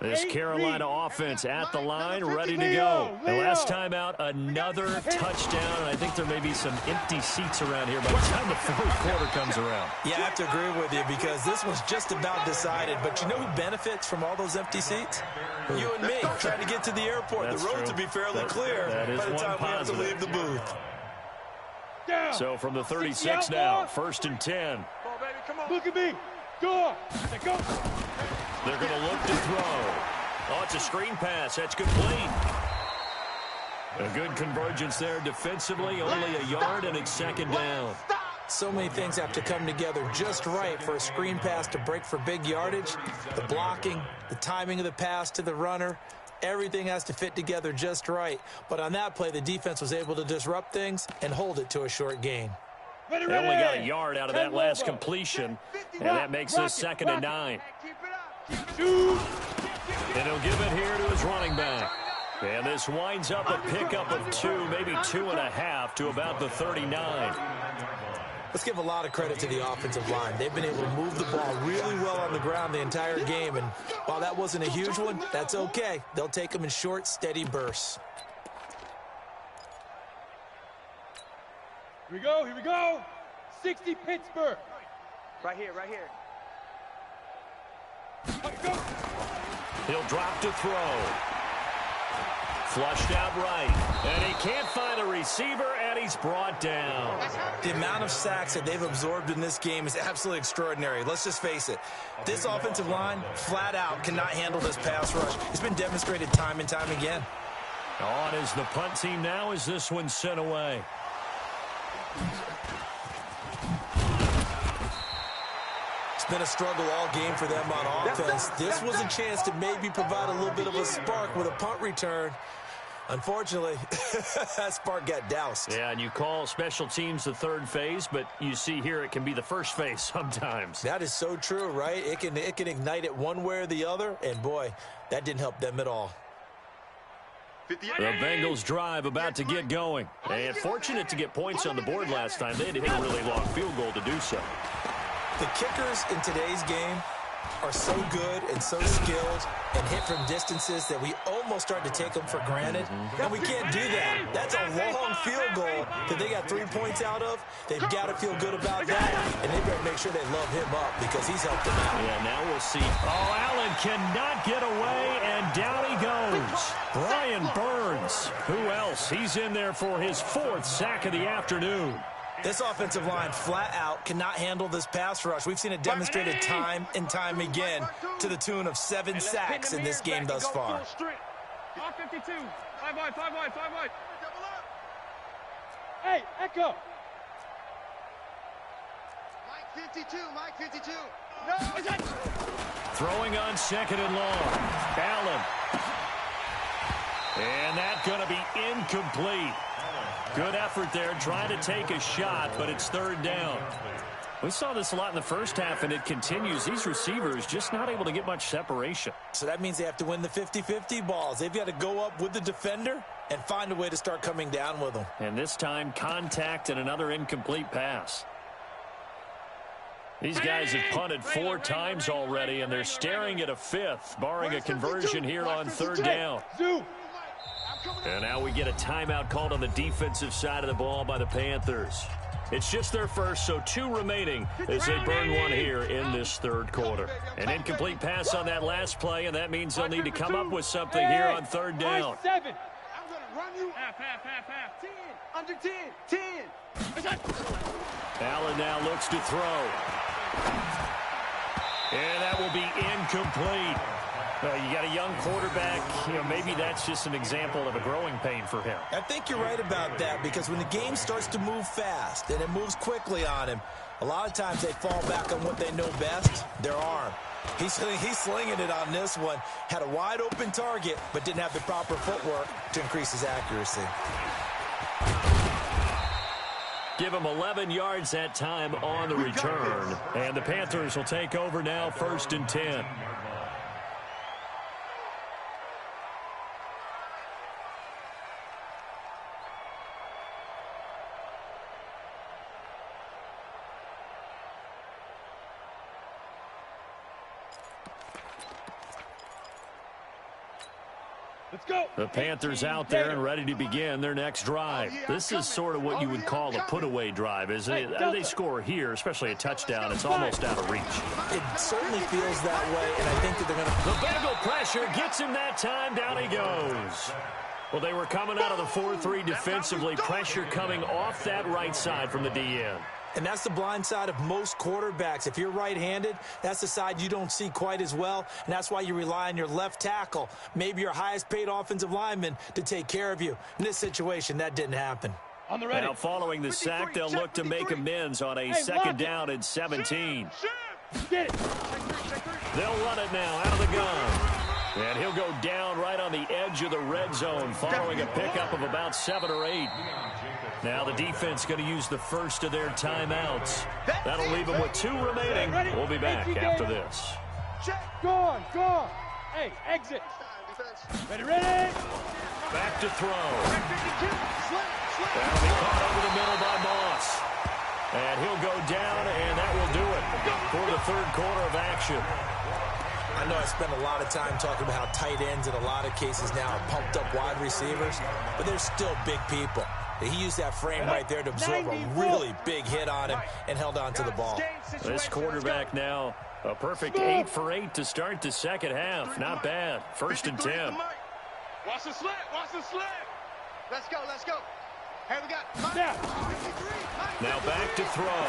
This Carolina offense at the line, ready to go. And last time out, another touchdown. And I think there may be some empty seats around here by the time the fourth quarter comes around. Yeah, I have to agree with you because this was just about decided. But you know who benefits from all those empty seats? You and me trying to get to the airport. That's the roads true. will be fairly clear that by the time we have to positive. leave the booth. So from the 36 now, 1st and 10. Look at me. Go. Go. They're going to look to throw. Oh, it's a screen pass. That's complete. A good convergence there defensively. Only a yard, and it's 2nd down. So many things have to come together just right for a screen pass to break for big yardage. The blocking, the timing of the pass to the runner, everything has to fit together just right. But on that play, the defense was able to disrupt things and hold it to a short gain. They only got a yard out of that last completion, and that makes it 2nd and 9. And he'll give it here to his running back. And this winds up a pickup of 2, maybe 2.5 to about the 39. Let's give a lot of credit to the offensive line. They've been able to move the ball really well on the ground the entire game. And while that wasn't a huge one, that's okay. They'll take them in short, steady bursts. Here we go. Here we go. 60 Pittsburgh. Right here, right here. Go. He'll drop to throw. Flushed out right. And he can't find a receiver, and he's brought down. The amount of sacks that they've absorbed in this game is absolutely extraordinary. Let's just face it. This offensive line, flat out, cannot handle this pass rush. It's been demonstrated time and time again. On is the punt team now as this one's sent away. It's been a struggle all game for them on offense. This was a chance to maybe provide a little bit of a spark with a punt return. Unfortunately, that spark got doused. Yeah, and you call special teams the third phase, but you see here it can be the first phase sometimes. That is so true, right? It can ignite it one way or the other, and boy, that didn't help them at all. The Bengals drive about to get going. And fortunate to get points on the board last time. They had to hit a really long field goal to do so. The kickers in today's game are so good and so skilled and hit from distances that we almost start to take them for granted. And we can't do that. That's a long field goal that they got 3 points out of. They've got to feel good about that. And they better make sure they love him up because he's helped them out. Yeah, now we'll see. Oh, Allen cannot get away, and down he goes. Brian Burns. Who else? He's in there for his 4th sack of the afternoon. This offensive line flat out cannot handle this pass rush. We've seen it demonstrated time and time again to the tune of 7 sacks in this game thus far. 52. 5 wide, 5 wide, 5 wide. Hey, Echo. Mike 52, Mike 52. No, Throwing on 2nd and long. Allen. And that's going to be incomplete. Good effort there, trying to take a shot, but it's 3rd down. We saw this a lot in the first half, and it continues. These receivers just not able to get much separation. So that means they have to win the 50-50 balls. They've got to go up with the defender and find a way to start coming down with them. And this time, contact and another incomplete pass. These guys have punted 4 times already, and they're staring at a 5th, barring a conversion here on 3rd down. And now we get a timeout called on the defensive side of the ball by the Panthers. It's just their first, so 2 remaining as they burn one here in this 3rd quarter. An incomplete pass on that last play, and that means they'll need to come up with something here on 3rd down. 7. I'm going to run you. Half. 10. Under 10. 10. Allen now looks to throw. And that will be incomplete. You got a young quarterback. Maybe that's just an example of a growing pain for him. I think you're right about that because when the game starts to move fast and it moves quickly on him, a lot of times they fall back on what they know best, their arm. He's slinging it on this one. Had a wide open target, but didn't have the proper footwork to increase his accuracy. Give him 11 yards that time on the return. And the Panthers will take over now, 1st and 10. Let's go. The Panthers out there and ready to begin their next drive. This is sort of what you would call a put-away drive, isn't it? They score here, especially a touchdown. It's almost out of reach. It certainly feels that way, and I think that they're going to... The Bengal pressure gets him that time. Down he goes. Well, they were coming out of the 4-3 defensively. Pressure coming off that right side from the DN. And that's the blind side of most quarterbacks. If you're right-handed, that's the side you don't see quite as well, and that's why you rely on your left tackle, maybe your highest-paid offensive lineman, to take care of you. In this situation, that didn't happen. On the ready. Now, following the sack, they'll look to make amends on a second down and 17. Get it. They'll run it now out of the gun. And he'll go down right on the edge of the red zone following a pickup of about 7 or 8. Now the defense going to use the first of their timeouts. That'll leave them with 2 remaining. We'll be back after this. Go on, go on. Hey, exit. Ready, ready. Back to throw. That'll be caught over the middle by Moss. And he'll go down, and that will do it for the third quarter of action. I know I spend a lot of time talking about how tight ends in a lot of cases now are pumped up wide receivers, but they're still big people. He used that frame right there to absorb a really big hit on him and held on to the ball. This quarterback now, a perfect 8 for 8 to start the second half. Not bad. 1st and 10. Watch the slip, watch the slip. Let's go, let's go. Here we got. Now back to throw.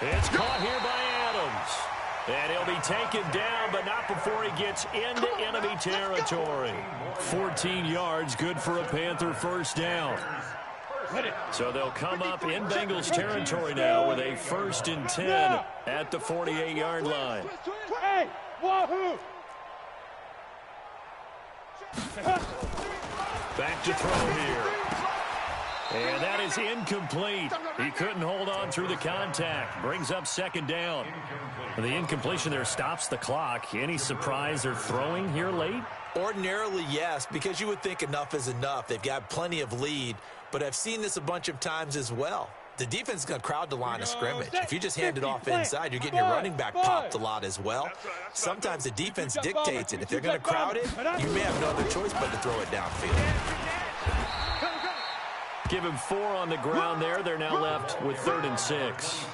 It's caught here by Adams. And he'll be taken down, but not before he gets into enemy territory. 14 yards, good for a Panther first down. So they'll come up in Bengals territory now with a 1st and 10 at the 48-yard line. Hey, wahoo! Back to throw here. And that is incomplete. He couldn't hold on through the contact. Brings up 2nd down. The incompletion there stops the clock. Any surprise they're throwing here late? Ordinarily, yes, because you would think enough is enough. They've got plenty of lead, but I've seen this a bunch of times as well. The defense is going to crowd the line of scrimmage. If you just hand it off inside, you're getting your running back popped a lot as well. Sometimes the defense dictates it. If they're going to crowd it, you may have no other choice but to throw it downfield. Give him 4 on the ground there. They're now left with 3rd and 6.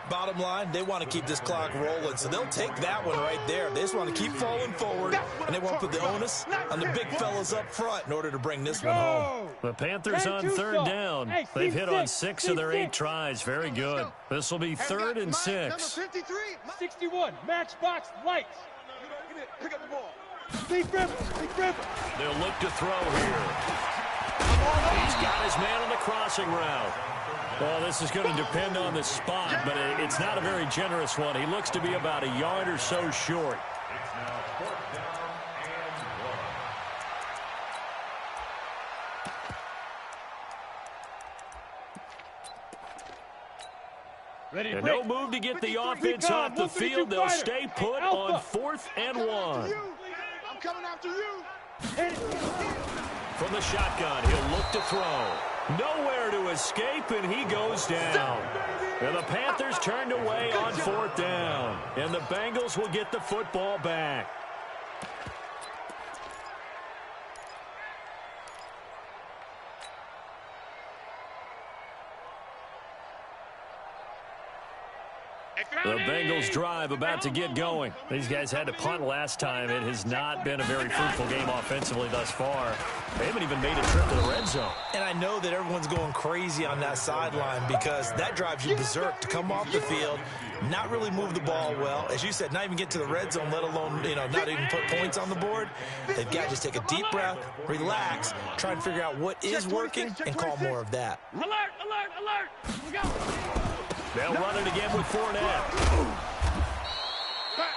Bottom line, they want to keep this clock rolling, so they'll take that one right there. They just want to keep falling forward, and they want to put the onus on the big fellas up front in order to bring this one home. The Panthers on 3rd down. They've hit on 6 of their 8 tries. Very good. This will be 3rd and 6. 61, matchbox lights. Pick up the ball. Deep river, deep river. They'll look to throw here. He's got his man on the crossing route. Well, this is going to depend on the spot, but it's not a very generous one. He looks to be about a yard or so short. It's now 4th down and 1. Ready, And no move to get the offense off the field. They'll stay put on 4th and 1. I'm coming after you. From the shotgun, he'll look to throw. Nowhere to escape, and he goes down. And the Panthers turned away on 4th down. And the Bengals will get the football back. The Bengals drive about to get going. These guys had to punt last time. It has not been a very fruitful game offensively thus far. They haven't even made a trip to the red zone. And I know that everyone's going crazy on that sideline because that drives you berserk to come off the field, not really move the ball well. As you said, not even get to the red zone, let alone, not even put points on the board. They've got to just take a deep breath, relax, try and figure out what is working and call more of that. Alert, alert, alert. We go. They'll run it again with Fournette.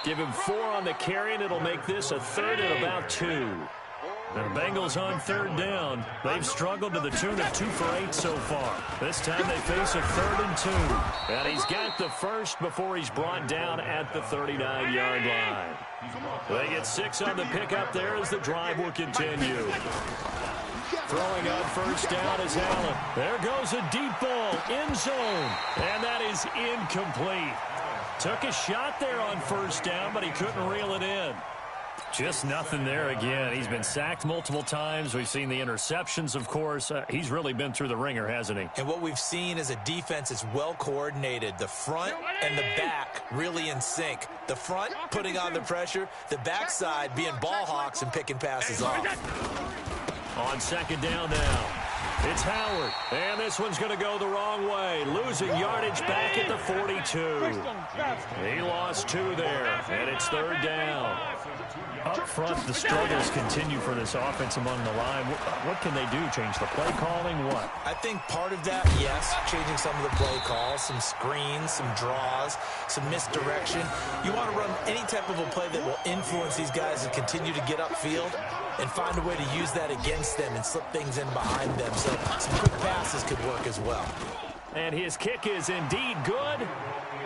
Give him 4 on the carry, and it'll make this a 3rd and about 2. The Bengals on 3rd down. They've struggled to the tune of 2 for 8 so far. This time they face a 3rd and 2. And he's got the first before he's brought down at the 39-yard line. They get 6 on the pickup there as the drive will continue. Throwing on 1st down is Allen. There goes a deep ball, end zone. And that is incomplete. Took a shot there on 1st down, but he couldn't reel it in. Just nothing there again. He's been sacked multiple times. We've seen the interceptions, of course. He's really been through the ringer, hasn't he? And what we've seen is a defense that's well coordinated. The front and the back really in sync. The front putting on the pressure. The backside being ball hawks and picking passes off. On second down now. It's Howard. And this one's going to go the wrong way. Losing yardage back at the 42. He lost 2 there. And it's third down. Up front, the struggles continue for this offense among the line. What can they do? Change the play calling? What? I think part of that, yes, changing some of the play calls, some screens, some draws, some misdirection. You want to run any type of a play that will influence these guys to continue to get upfield and find a way to use that against them and slip things in behind them. So some quick passes could work as well. And his kick is indeed good.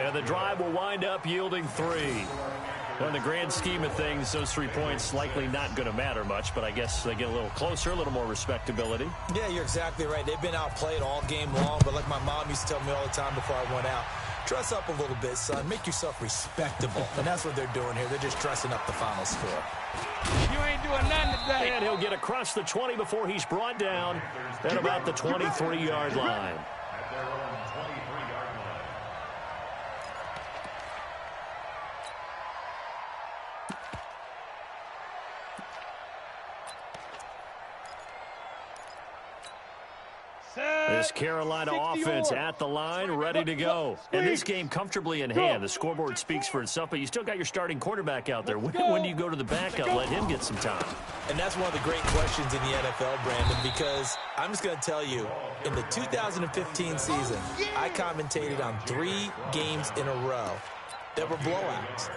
And the drive will wind up yielding 3. Well, in the grand scheme of things, those 3 points likely not going to matter much, but I guess they get a little closer, a little more respectability. Yeah, you're exactly right. They've been outplayed all game long, but like my mom used to tell me all the time before I went out, dress up a little bit, son. Make yourself respectable. And that's what they're doing here. They're just dressing up the final score. You ain't doing nothing today. And he'll get across the 20 before he's brought down at about the 23-yard line. This Carolina offense at the line, ready to go. And this game comfortably in hand. The scoreboard speaks for itself, but you still got your starting quarterback out there. When do you go to the backup? Let him get some time. And that's one of the great questions in the NFL, Brandon, because I'm just going to tell you, in the 2015 season, I commentated on 3 games in a row that were blowouts.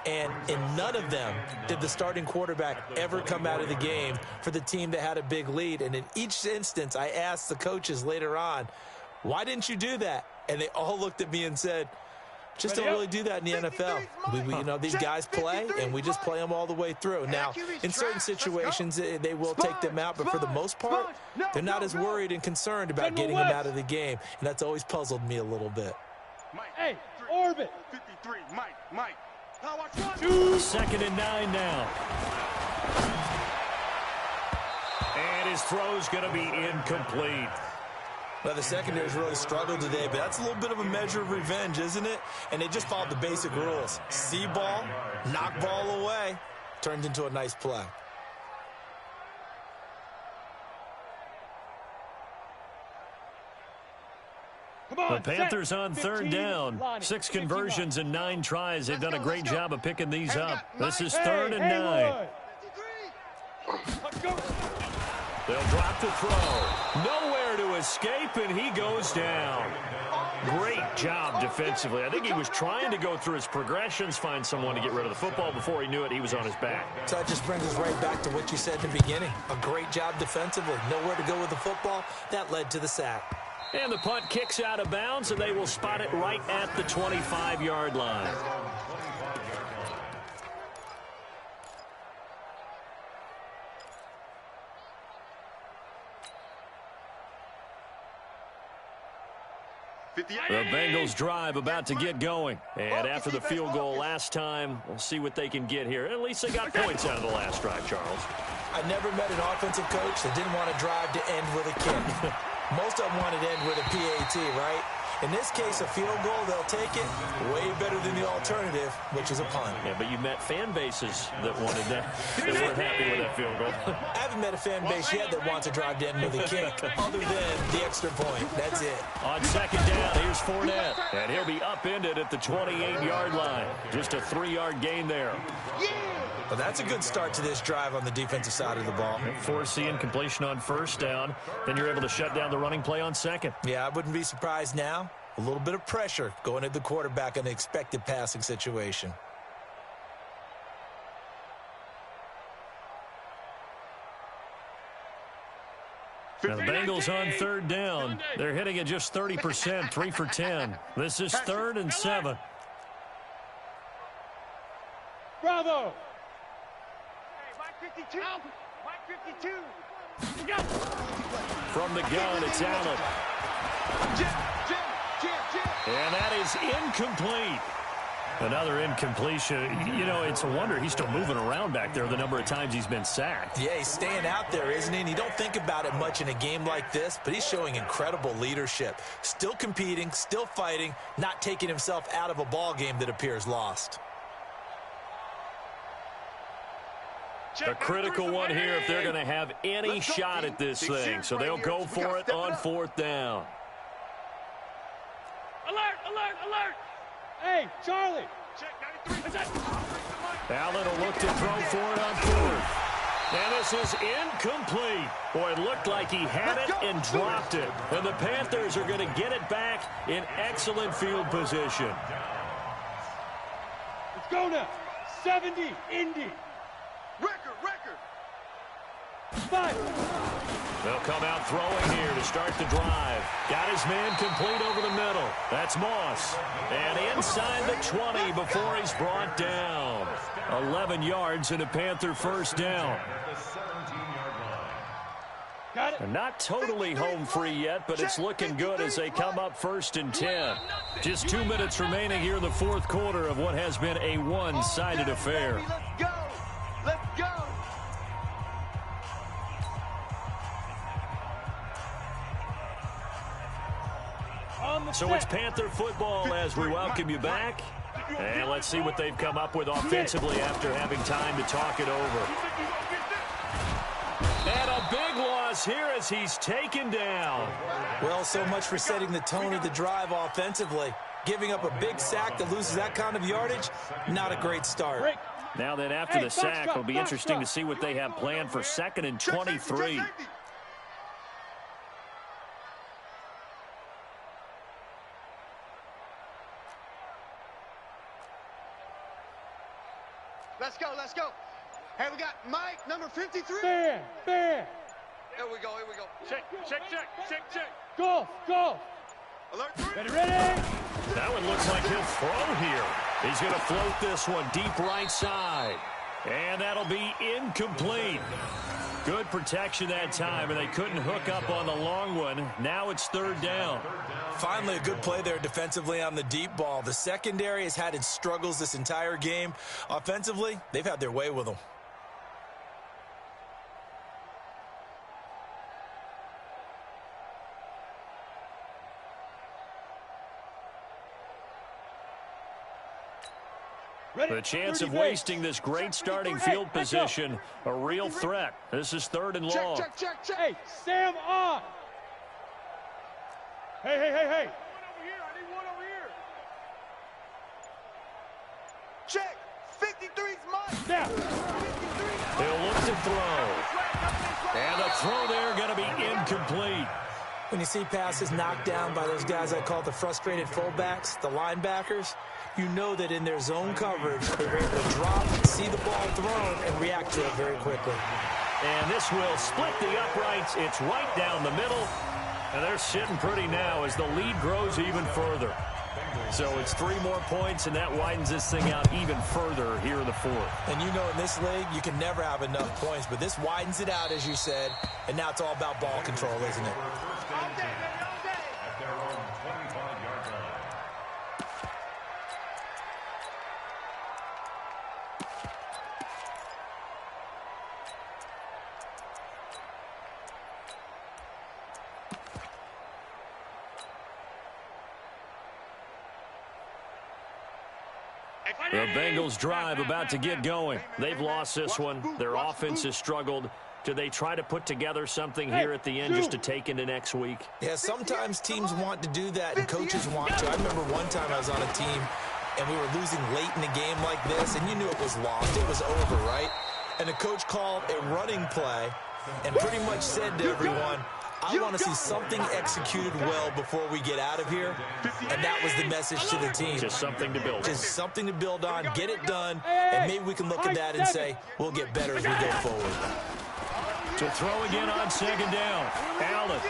And in none of them did the starting quarterback ever come out of the game for the team that had a big lead. And in each instance, I asked the coaches later on, why didn't you do that? And they all looked at me and said, just don't really do that in the NFL. You know, these guys play, and we just play them all the way through. Now, in certain situations, they will take them out, but for the most part, they're not as worried and concerned about getting them out of the game. And that's always puzzled me a little bit. Hey, orbit. 53, Mike. Second and 9 now. And his throw's going to be incomplete. Well, the secondary's really struggled today, but that's a little bit of a measure of revenge, isn't it? And they just followed the basic rules. See ball, knock ball away, turned into a nice play. The Panthers on third down. 6 conversions and 9 tries. They've done a great job of picking these up. This is third and 9. They'll drop the throw. Nowhere to escape, and he goes down. Great job defensively. I think he was trying to go through his progressions, find someone to get rid of the football. Before he knew it, he was on his back. So that just brings us right back to what you said in the beginning. A great job defensively. Nowhere to go with the football. That led to the sack. And the punt kicks out of bounds, and they will spot it right at the 25-yard line. The Bengals drive about to get going. And after the field goal last time, we'll see what they can get here. At least they got points out of the last drive, Charles. I never met an offensive coach that didn't want to drive to end with a kick. Most of them wanted to end with a PAT, right? In this case, a field goal, they'll take it. Way better than the alternative, which is a punt. Yeah, but you met fan bases that wanted that, that weren't happy with that field goal. I haven't met a fan base yet that wants to drive to end with a kick, other than the extra point. That's it. On second down, here's Fournette. And he'll be upended at the 28-yard line. Just a 3-yard gain there. Well, that's a good start to this drive on the defensive side of the ball. Forcing completion on first down. Then you're able to shut down the running play on second. Yeah, I wouldn't be surprised now. A little bit of pressure going at the quarterback in an expected passing situation. Now the Bengals on third down. They're hitting at just 30%, 3 for 10. This is 3rd and 7. Bravo. Mike 52. Mike 52. From the gun, it's Allen. And that is incomplete. Another incompletion. You know, it's a wonder he's still moving around back there the number of times he's been sacked. Yeah, he's staying out there, isn't he? And you don't think about it much in a game like this, but he's showing incredible leadership. Still competing, still fighting, not taking himself out of a ball game that appears lost. A critical one here if they're going to have any shot at this thing. So they'll go for it on 4th down. Alert, alert, alert! Hey, Charlie! Allen will look to throw for it on 4th. And this is incomplete. Boy, it looked like he had it and dropped it. And the Panthers are going to get it back in excellent field position. Let's go now. 70, Indy. Record. 5. They'll come out throwing here to start the drive. Got his man complete over the middle. That's Moss. And inside the 20 before he's brought down. 11 yards and a Panther first down. Got it. They're not totally home free yet, but it's looking good as they come up 1st and 10. Just 2 minutes remaining here in the 4th quarter of what has been a one-sided affair. Let's go. Let's go. So it's Panther football as we welcome you back. And let's see what they've come up with offensively after having time to talk it over. And a big loss here as he's taken down. Well, so much for setting the tone of the drive offensively. Giving up a big sack that loses that kind of yardage, not a great start. Now then, after the sack, it'll be interesting to see what they have planned for 2nd and 23. Let's go. Hey, we got Mike, number 53. Fair. Here we go. Check. Go. Alert 3. Ready. That one looks like he'll throw here. He's going to float this one deep right side. And that'll be incomplete. Good protection that time, and they couldn't hook up on the long one. Now it's 3rd down. Finally, a good play there defensively on the deep ball. The secondary has had its struggles this entire game. Offensively, they've had their way with them. The chance of wasting this great starting field position, a real threat. This is 3rd and long. Check. Hey, Sam on. Hey. I need one over here. Check. 53's mine. Now. He'll look to throw. And the throw there going to be incomplete. When you see passes knocked down by those guys I call the frustrated fullbacks, the linebackers, you know that in their zone coverage, they're able to drop, see the ball thrown, and react to it very quickly. And this will split the uprights. It's right down the middle. And they're sitting pretty now as the lead grows even further. So it's 3 more points, and that widens this thing out even further here in the 4th. And you know in this league, you can never have enough points, but this widens it out, as you said, and now it's all about ball control, isn't it? All day, baby, all day. At their own 25-yard line. The Bengals drive about to get going. They've lost this one. Their offense has struggled. Do they try to put together something here at the end just to take into next week? Yeah, sometimes teams want to do that and coaches want to. I remember one time I was on a team and we were losing late in a game like this, and you knew it was lost. It was over, right? And the coach called a running play and pretty much said to everyone, I want to see something executed well before we get out of here. And that was the message to the team. Just something to build. Just something to build on, get it done, and maybe we can look at that and say, we'll get better as we go forward. To throw again on 2nd down. Allen.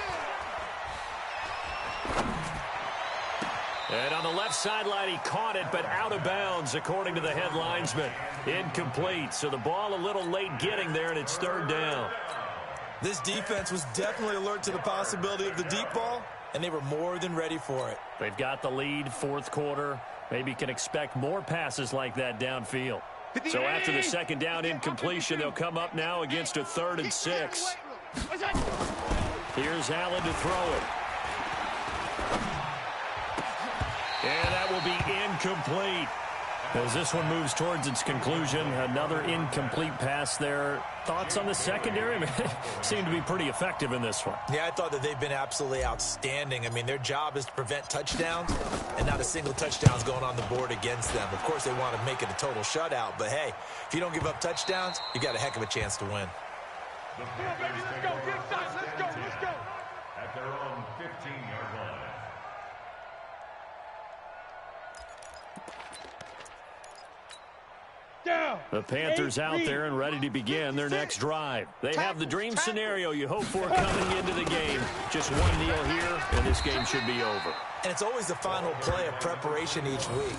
And on the left sideline, he caught it, but out of bounds, according to the head linesman. Incomplete. So the ball a little late getting there, and it's 3rd down. This defense was definitely alert to the possibility of the deep ball, and they were more than ready for it. They've got the lead, 4th quarter. Maybe can expect more passes like that downfield. So after the second down incompletion, they'll come up now against a 3rd and 6. Here's Allen to throw it. And that will be incomplete. As this one moves towards its conclusion, another incomplete pass there. Thoughts on the secondary? I mean, seem to be pretty effective in this one. Yeah, I thought that they've been absolutely outstanding. I mean, their job is to prevent touchdowns, and not a single touchdown's going on the board against them. Of course, they want to make it a total shutout, but hey, if you don't give up touchdowns, you got a heck of a chance to win. Come on, baby, let's go. Get inside. Let's go. At their own 15-yard line. Down. The Panthers out there and ready to begin their next drive. They have the dream scenario you hope for coming into the game. Just one kneel here, and this game should be over. And it's always the final play of preparation each week.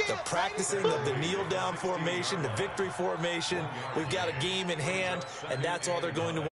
The practicing of the kneel-down formation, the victory formation. We've got a game in hand, and that's all they're going to